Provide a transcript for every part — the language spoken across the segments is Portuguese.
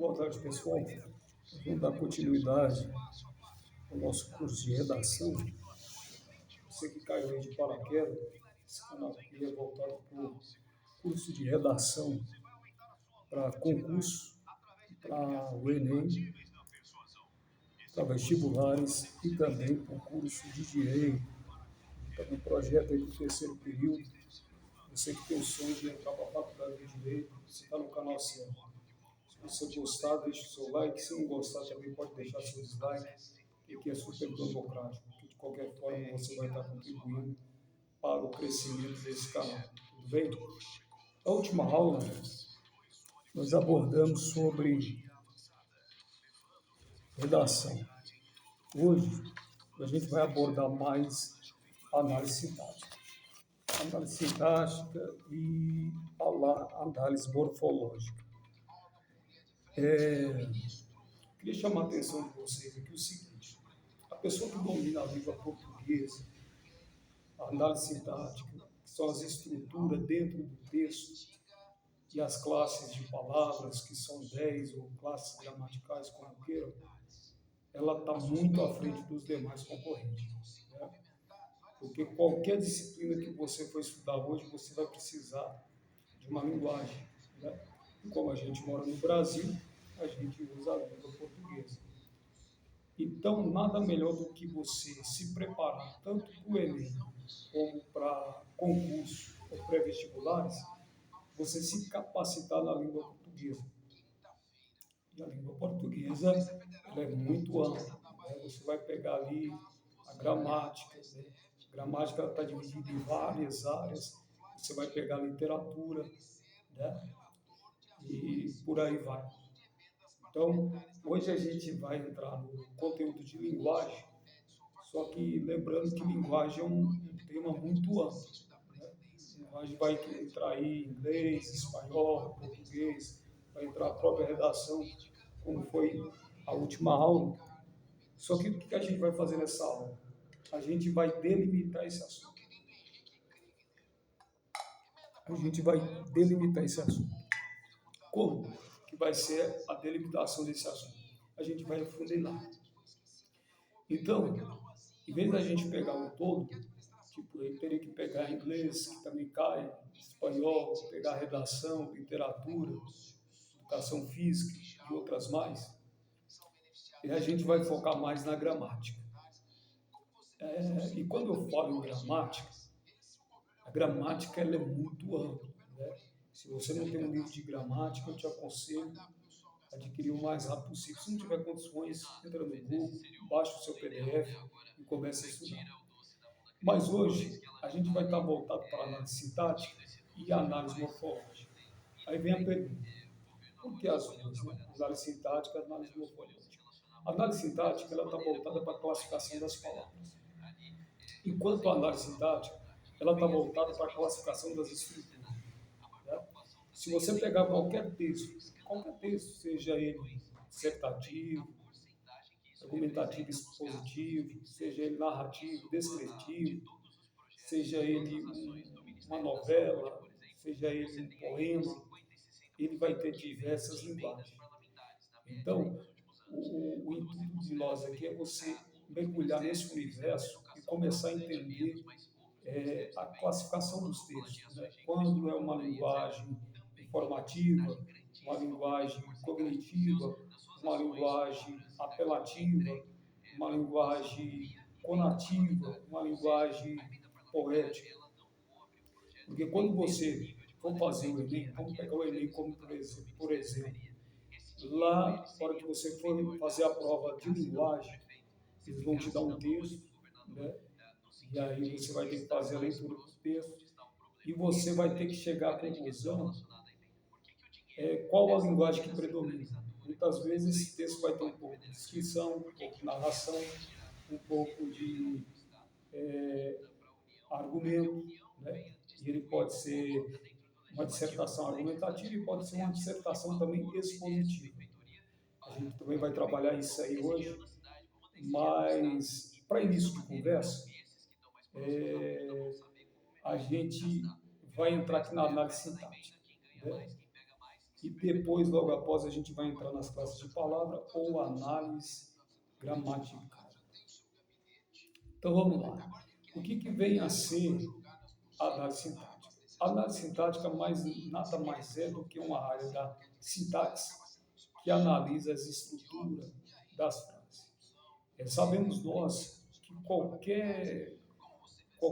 Boa tarde, pessoal. Vamos dar continuidade ao nosso curso de redação. Você que caiu aí de paraquedas, esse canal aqui é voltado para o curso de redação para concurso, para o Enem, para vestibulares e também para o curso de Direito. Está um projeto aí para o terceiro período. Você que tem o sonho de entrar para a faculdade de Direito, você está no canal certo. Se você gostar, deixe o seu like. Se não gostar, também pode deixar seu dislike, que é super democrático. Que de qualquer forma você vai estar contribuindo para o crescimento desse canal. Tudo bem? Na última aula, nós abordamos sobre redação. Hoje, a gente vai abordar mais análise sintática. Análise sintática e análise morfológica. Queria chamar a atenção de vocês aqui o seguinte: a pessoa que domina a língua portuguesa, a análise sintática, que são as estruturas dentro do texto, e as classes de palavras, que são 10 ou classes gramaticais, como queiram, ela está muito à frente dos demais concorrentes. Né? Porque qualquer disciplina que você for estudar hoje, você vai precisar de uma linguagem. Né? E como a gente mora no Brasil, a gente usa a língua portuguesa. Então, nada melhor do que você se preparar tanto para o Enem como para concurso ou pré-vestibulares, você se capacitar na língua portuguesa. E a língua portuguesa ela é muito ampla. Né? Você vai pegar ali a gramática. Né? A gramática está dividida em várias áreas. Você vai pegar a literatura, né? E por aí vai. Então, hoje a gente vai entrar no conteúdo de linguagem, só que lembrando que linguagem é um tema muito amplo. Né? Linguagem vai entrar aí inglês, espanhol, português, vai entrar a própria redação, como foi a última aula. Só que o que a gente vai fazer nessa aula? A gente vai delimitar esse assunto. A gente vai delimitar esse assunto. Como que vai ser a delimitação desse assunto? A gente vai afunilar. Então, em vez da gente pegar o todo, tipo, eu teria que pegar inglês, que também cai, espanhol, pegar redação, literatura, educação física e outras mais, e a gente vai focar mais na gramática. E quando eu falo em gramática, a gramática ela é muito ampla. Né? Se você não tem um livro de gramática, eu te aconselho a adquirir o mais rápido possível. Se não tiver condições, entra no Google, baixa o seu PDF e comece a estudar. Mas hoje, a gente vai estar voltado para a análise sintática e a análise morfológica. Aí vem a pergunta: por que as duas? Né? Análise sintática e análise morfológica. A análise sintática está voltada para a classificação das palavras, enquanto a análise sintática ela está voltada para a classificação das estruturas. Né? Se você pegar qualquer texto, seja ele dissertativo, argumentativo expositivo, seja ele narrativo, descritivo, seja ele uma novela, seja ele um poema, ele vai ter diversas linguagens. Então, o intuito de nós aqui é você mergulhar nesse universo e começar a entender a classificação dos textos. Né? Quando é uma linguagem informativa, uma linguagem cognitiva, uma linguagem apelativa, uma linguagem conativa, uma linguagem poética. Porque quando você for fazer o Enem, vamos pegar o Enem como por exemplo, lá, na hora que você for fazer a prova de linguagem, eles vão te dar um texto, né? E aí você vai ter que fazer a leitura do texto e você vai ter que chegar à conclusão qual a linguagem que predomina. Muitas vezes esse texto vai ter um pouco de descrição, um pouco de narração, um pouco de argumento, né? E ele pode ser uma dissertação argumentativa e pode ser uma dissertação também expositiva. A gente também vai trabalhar isso aí hoje, mas para início de conversa, a gente vai entrar aqui na análise sintática. Né? e depois, logo após, a gente vai entrar nas classes de palavra ou análise gramatical. Então vamos lá. O que vem a ser a análise sintática? A análise sintática nada mais é do que uma área da sintaxe que analisa as estruturas das frases. Sabemos nós que qualquer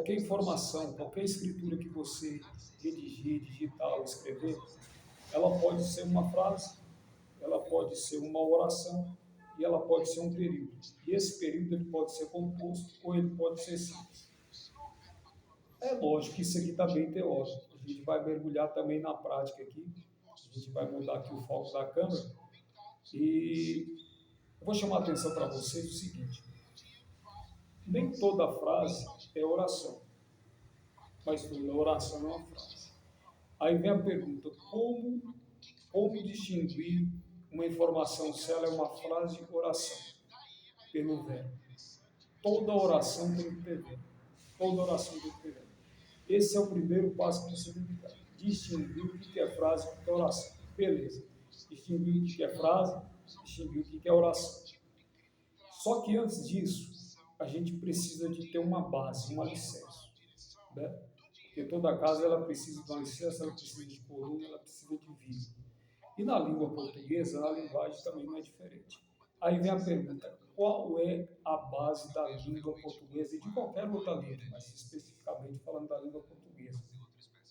informação, qualquer escritura que você redigir, digitar ou escrever, ela pode ser uma frase, ela pode ser uma oração e ela pode ser um período. E esse período ele pode ser composto ou ele pode ser simples. É lógico que isso aqui está bem teórico. A gente vai mergulhar também na prática aqui. A gente vai mudar aqui o foco da câmera. E eu vou chamar a atenção para vocês o seguinte. Nem toda frase é oração, mas toda oração é uma frase. Aí vem a pergunta, como distinguir uma informação se ela é uma frase ou oração? Pelo verbo. Toda oração tem que ter verbo. Toda oração tem que ter verbo. Esse é o primeiro passo que você tem que dar. Distinguir o que é frase e o que é oração. Beleza. Distinguir o que é frase, distinguir o que é oração. Só que antes disso, a gente precisa de ter uma base, um alicerce. Né? Porque toda casa ela precisa de um alicerce, ela precisa de coluna, ela precisa de vida. E na língua portuguesa, a linguagem também não é diferente. Aí vem a pergunta, qual é a base da língua portuguesa e de qualquer outra língua, mas especificamente falando da língua portuguesa?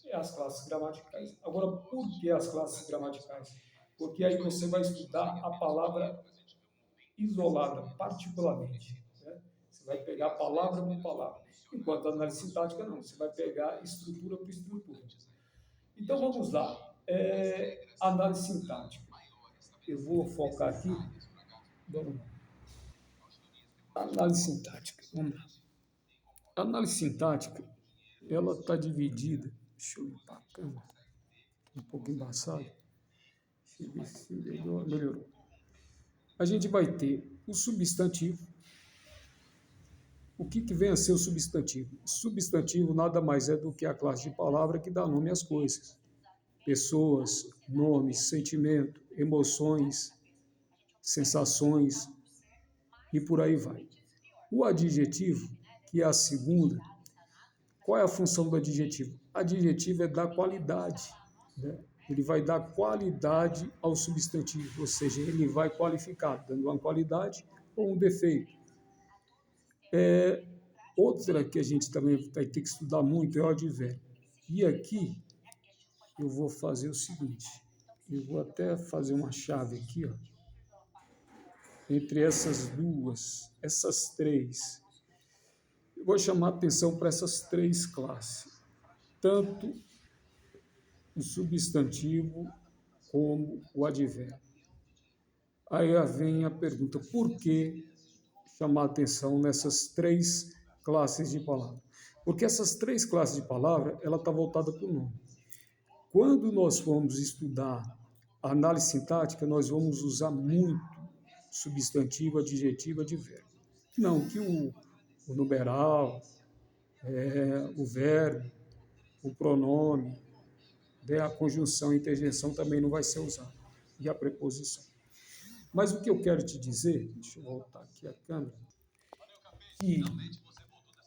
É as classes gramaticais. Agora, por que as classes gramaticais? Porque aí você vai estudar a palavra isolada, particularmente. Né? Você vai pegar palavra por palavra. Enquanto a análise sintática, não. Você vai pegar estrutura por estrutura. Então, vamos lá. Análise sintática. Eu vou focar aqui. Vamos lá. Análise sintática. Vamos lá. A análise sintática, ela está dividida. Deixa eu limpar a câmera. Um pouco embaçado. Deixa eu ver se melhorou. A gente vai ter o substantivo. O que vem a ser o substantivo? O substantivo nada mais é do que a classe de palavra que dá nome às coisas. Pessoas, nomes, sentimento, emoções, sensações e por aí vai. O adjetivo, que é a segunda, qual é a função do adjetivo? Adjetivo é dar qualidade, né? Ele vai dar qualidade ao substantivo, ou seja, ele vai qualificar, dando uma qualidade ou um defeito. Outra que a gente também vai ter que estudar muito é o advérbio. E aqui eu vou fazer o seguinte, eu vou até fazer uma chave aqui, ó, entre essas duas, essas três. Eu vou chamar a atenção para essas três classes, tanto o substantivo como o advérbio. Aí vem a pergunta, por que chamar a atenção nessas três classes de palavra? Porque essas três classes de palavra, ela está voltada para o nome. Quando nós formos estudar a análise sintática, nós vamos usar muito substantivo, adjetivo, advérbio. Não que o numeral, o verbo, o pronome, a conjunção e interjeição também não vai ser usado, e a preposição. Mas o que eu quero te dizer, deixa eu voltar aqui a câmera, que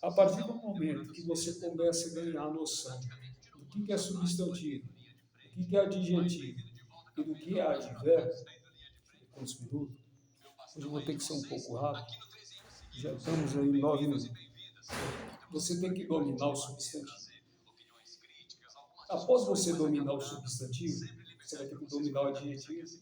a partir do momento que você começa a ganhar a noção do que é substantivo, do que é adjetivo e do que é advérbio, quantos minutos? Hoje eu vou ter que ser um pouco rápido, já estamos aí 9 minutos. Você tem que dominar o substantivo. Após você dominar o substantivo, você vai ter que dominar o adjetivo,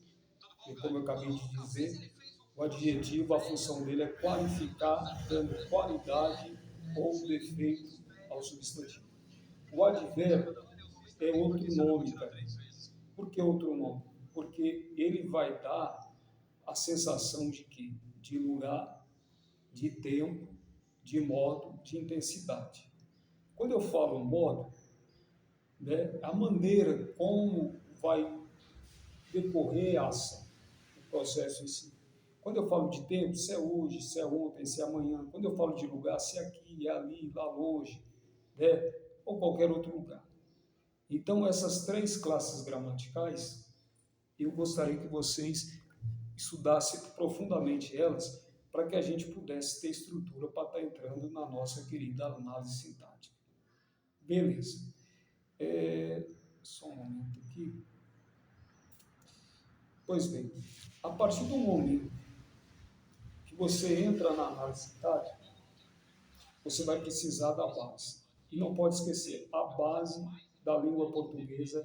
e como eu acabei de dizer, o adjetivo, a função dele é qualificar, dando qualidade ou defeito ao substantivo. O advérbio é outro nome também. Por que outro nome? Porque ele vai dar a sensação de quê? De lugar, de tempo, de modo, de intensidade. Quando eu falo modo, né, a maneira como vai decorrer a ação, o processo em si. Quando eu falo de tempo, se é hoje, se é ontem, se é amanhã. Quando eu falo de lugar, se é aqui, é ali, lá longe, né, ou qualquer outro lugar. Então, essas três classes gramaticais, eu gostaria que vocês estudassem profundamente elas para que a gente pudesse ter estrutura para estar entrando na nossa querida análise sintática. Beleza. Só um momento aqui. Pois bem, a partir do momento que você entra na análise sintática, você vai precisar da base. E não pode esquecer, a base da língua portuguesa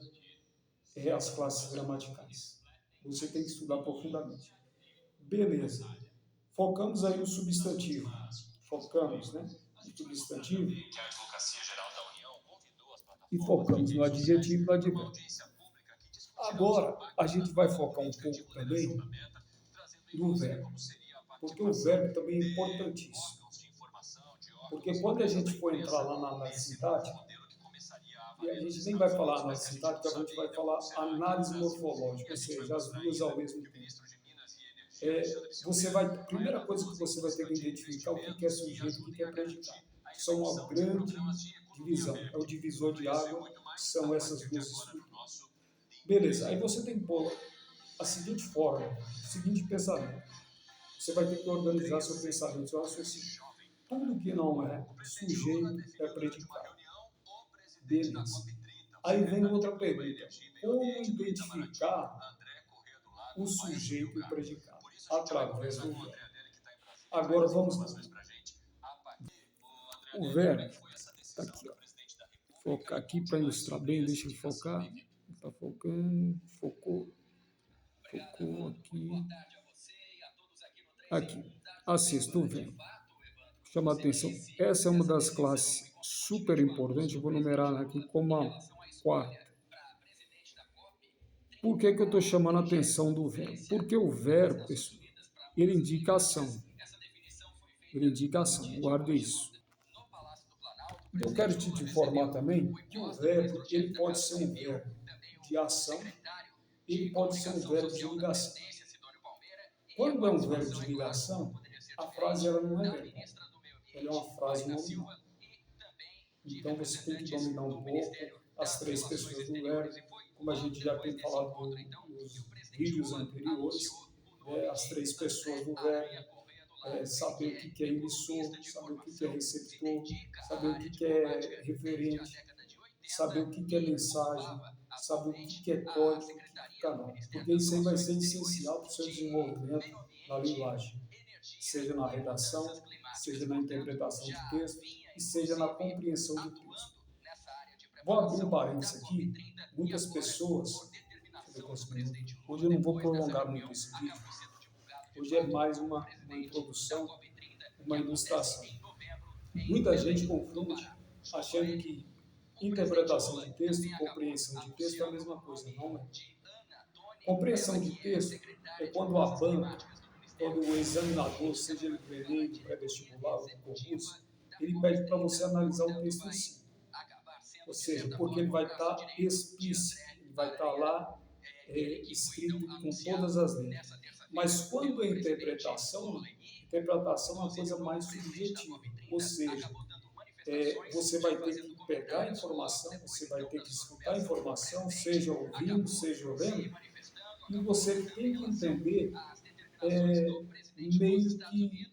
é as classes gramaticais. Você tem que estudar profundamente. Beleza. Focamos aí no substantivo. Focamos, né? No substantivo. E focamos no adjetivo e no advérbio. Agora, a gente vai focar um pouco também no verbo. Porque o verbo também é importantíssimo. Porque quando a gente for entrar lá na análise sintática, e a gente nem vai falar análise sintática, a gente vai falar análise morfológica, ou seja, as duas ao mesmo tempo. A primeira coisa que você vai ter que identificar o que é sujeito e o que é predicado. São uma grande divisão. É o divisor de água, são essas duas estruturas. Beleza, aí você tem que pôr a seguinte forma, o seguinte pensamento. Você vai ter que organizar seu pensamento, seu raciocínio. Tudo que não é sujeito é predicado. Beleza. Aí vem outra pergunta. Como identificar o sujeito e o predicado? Através do verbo. Agora vamos lá. O verbo está aqui, ó. Focar aqui para ilustrar bem, deixa eu focar. Está focando, focou aqui. Aqui, assista o verbo. Chama a atenção. Essa é uma das classes super importantes. Eu vou numerar aqui como a quarta. Por que eu estou chamando a atenção do verbo? Porque o verbo, pessoal, ele indica ação. Ele indica ação, guarde isso. Eu quero te informar também que o verbo, ele pode ser um verbo de ação, ele pode ser um verbo de ligação. Quando é um verbo de ligação, a frase ela não é verbal, ela é uma frase nominal. Então você tem que dominar um pouco as três pessoas do verbo, como a gente já tem falado nos vídeos anteriores, as três pessoas do verbo, saber o que é emissor, saber o que é receptor, saber o que é referente, saber o que é mensagem, saber o que é código, o que é canal. Porque isso aí vai ser essencial para o seu desenvolvimento na linguagem, seja na redação, seja na interpretação de texto e seja na compreensão de texto. Vou abrir um parênteses aqui. Muitas pessoas, hoje eu não vou prolongar muito esse vídeo, hoje é mais uma introdução, uma ilustração. Muita gente confunde achando que interpretação de texto e compreensão de texto é a mesma coisa, não é? Compreensão de texto é quando a banca, quando o examinador, seja ele do Enem, do pré-vestibular ou do concurso, ele pede para você analisar o texto em si. Ou seja, porque ele vai estar explícito, ele vai estar lá escrito com todas as letras. Mas quando é interpretação é uma coisa mais subjetiva. Ou seja, você vai ter que pegar a informação, você vai ter que escutar a informação, seja ouvindo, seja vendo, e você tem que entender meio que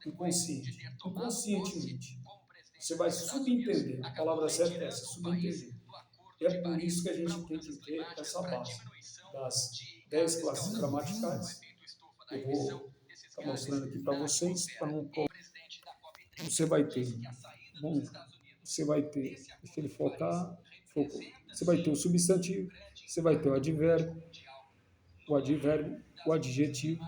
inconscientemente. Você vai subentender, a palavra certa é essa, subentender. É por isso que a gente tem que ter essa base das 10 classes gramaticais. Eu vou estar mostrando aqui para vocês, para não... Você vai ter, deixa ele focar, focou. Você vai ter o substantivo, você vai ter o advérbio, o adjetivo,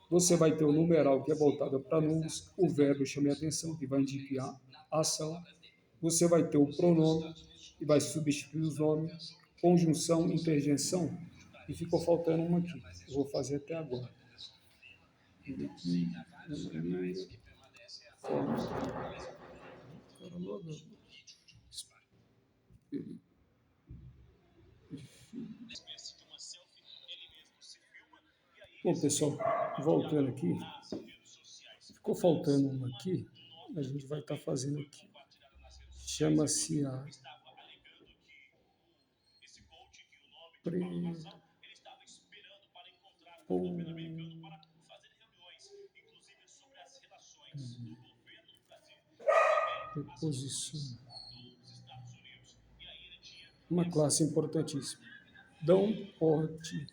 você vai ter o numeral, que é voltado para números, o verbo, chame a atenção, que vai indicar a ação, você vai ter o pronome, que vai substituir os nomes, conjunção, interjeição, e ficou faltando uma aqui, eu vou fazer até agora. Bom, pessoal, voltando aqui, ficou faltando uma aqui, a gente vai estar fazendo aqui. Chama-se a Preposição. Uma classe importantíssima. Don't pode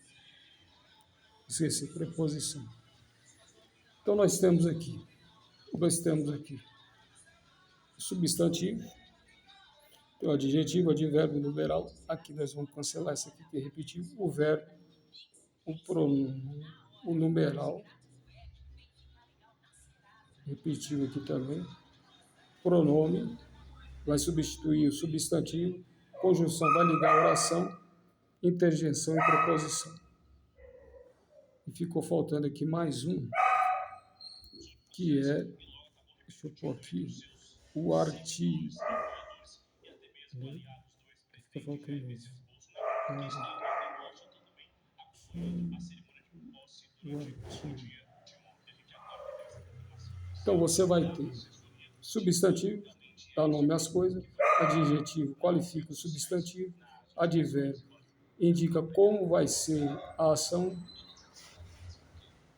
esquecer preposição. Então nós temos aqui substantivo, tem o adjetivo, advérbio, numeral. Aqui nós vamos cancelar isso aqui que repetiu. O verbo, o pronome, o numeral. Repetiu aqui também. Pronome vai substituir o substantivo. Conjunção vai ligar a oração. Interjeição e preposição. E ficou faltando aqui mais um, que é, deixa eu pôr aqui, o artigo. Fica faltando isso. O artigo. Então você vai ter substantivo, dá nome às coisas, adjetivo qualifica o substantivo, advérbio indica como vai ser a ação,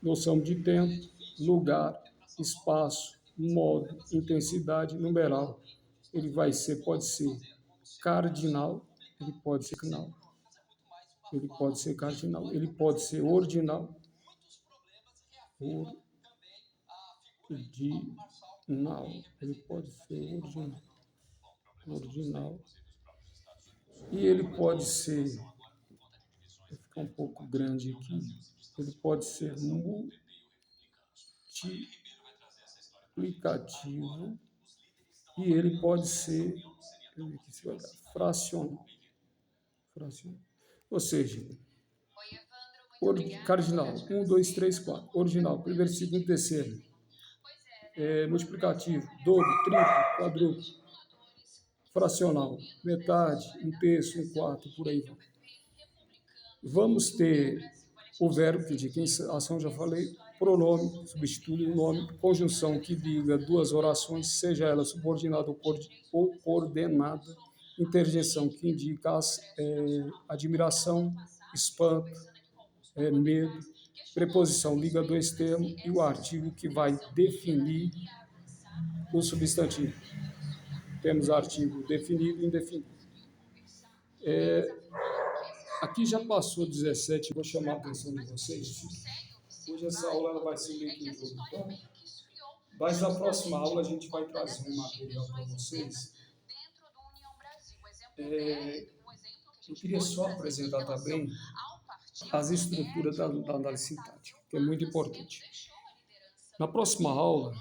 noção de tempo, lugar, espaço, modo, intensidade, numeral. Ele pode ser cardinal, ele pode ser cardinal, ele pode ser cardinal, ele pode ser ordinal, ele pode ser ordinal, e ele pode ser, vai ficar um pouco grande aqui, ele pode ser multiplicativo, e ele pode ser fracional. Ou seja, cardinal, 1, 2, 3, 4. Ordinal, primeiro, segundo, terceiro. Multiplicativo, dobro, triplo, quadruplo. Fracional, metade, um terço, um quarto, por aí vai. Vamos ter o verbo que indica a ação, já falei. Pronome, substitui o nome. Conjunção que liga duas orações, seja ela subordinada ou coordenada. Interjeição que indica admiração, espanto, medo. Preposição liga dois termos e o artigo que vai definir o substantivo. Temos artigo definido e indefinido. Aqui já passou 17, vou chamar a atenção de vocês. Hoje essa aula ela vai ser meio que introdutória, mas na próxima aula a gente vai trazer um material para vocês. Eu queria só apresentar também as estruturas da análise sintática, que é muito importante. Na próxima aula,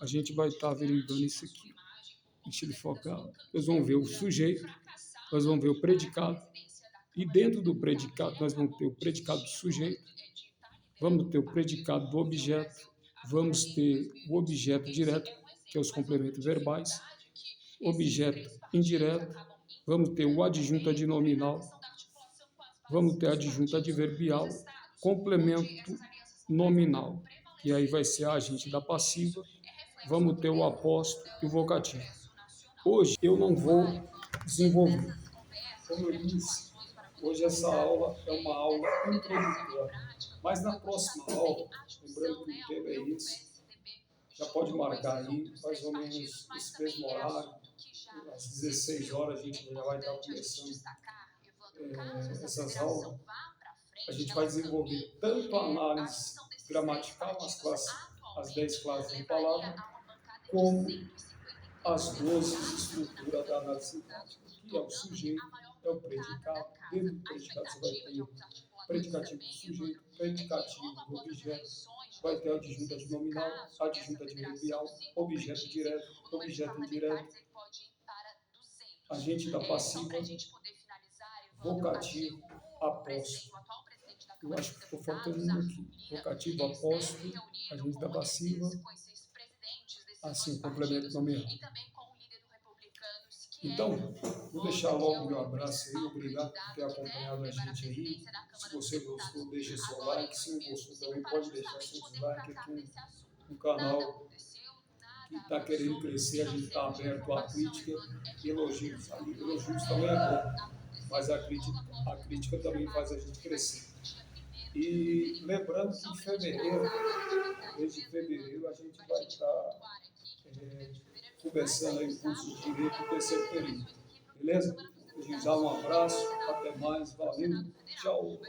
a gente vai estar averiguando isso aqui. Deixa ele focar. Nós vamos ver o sujeito, nós vamos ver o predicado, e dentro do predicado nós vamos ter o predicado do sujeito, vamos ter o predicado do objeto, vamos ter o objeto direto, que é os complementos verbais, objeto indireto, vamos ter o adjunto adnominal, vamos ter adjunto adverbial, complemento nominal, que aí vai ser a agente da passiva, vamos ter o apóstrofo e o vocativo. Hoje eu não vou desenvolver. Como eu disse, hoje essa aula é uma aula introdutória, mas na próxima aula, lembrando que o tema é esse, já pode marcar aí, mais ou menos esse mesmo horário, às 16 horas a gente já vai estar começando essas aulas. A gente vai desenvolver tanto a análise gramatical, as 10 classes de palavra, como as 12 estruturas da análise sintática, que é o sujeito, é o predicado. Dentro do predicado você vai ter o predicativo do sujeito, predicativo do objeto, vai ter adjunto adnominal, adjunto adverbial, objeto direto, objeto indireto, agente da passiva, vocativo, apóstrofo. Eu acho que ficou faltando um aqui. Vocativo, apóstrofo, agente da passiva, assim, complemento nominal. Então, vou deixar logo o meu abraço aí, obrigado por ter acompanhado a gente aí. Se você gostou, deixa seu like. Se não gostou, também pode deixar seu dislike aqui no canal que está querendo crescer. A gente está aberto à crítica e elogios. Elogios também é bom. Mas a crítica também faz a gente crescer. E lembrando que em fevereiro, mês de fevereiro, a gente vai estar começando aí o curso de Direito do terceiro período. Beleza? Já um abraço, até mais, valeu, tchau.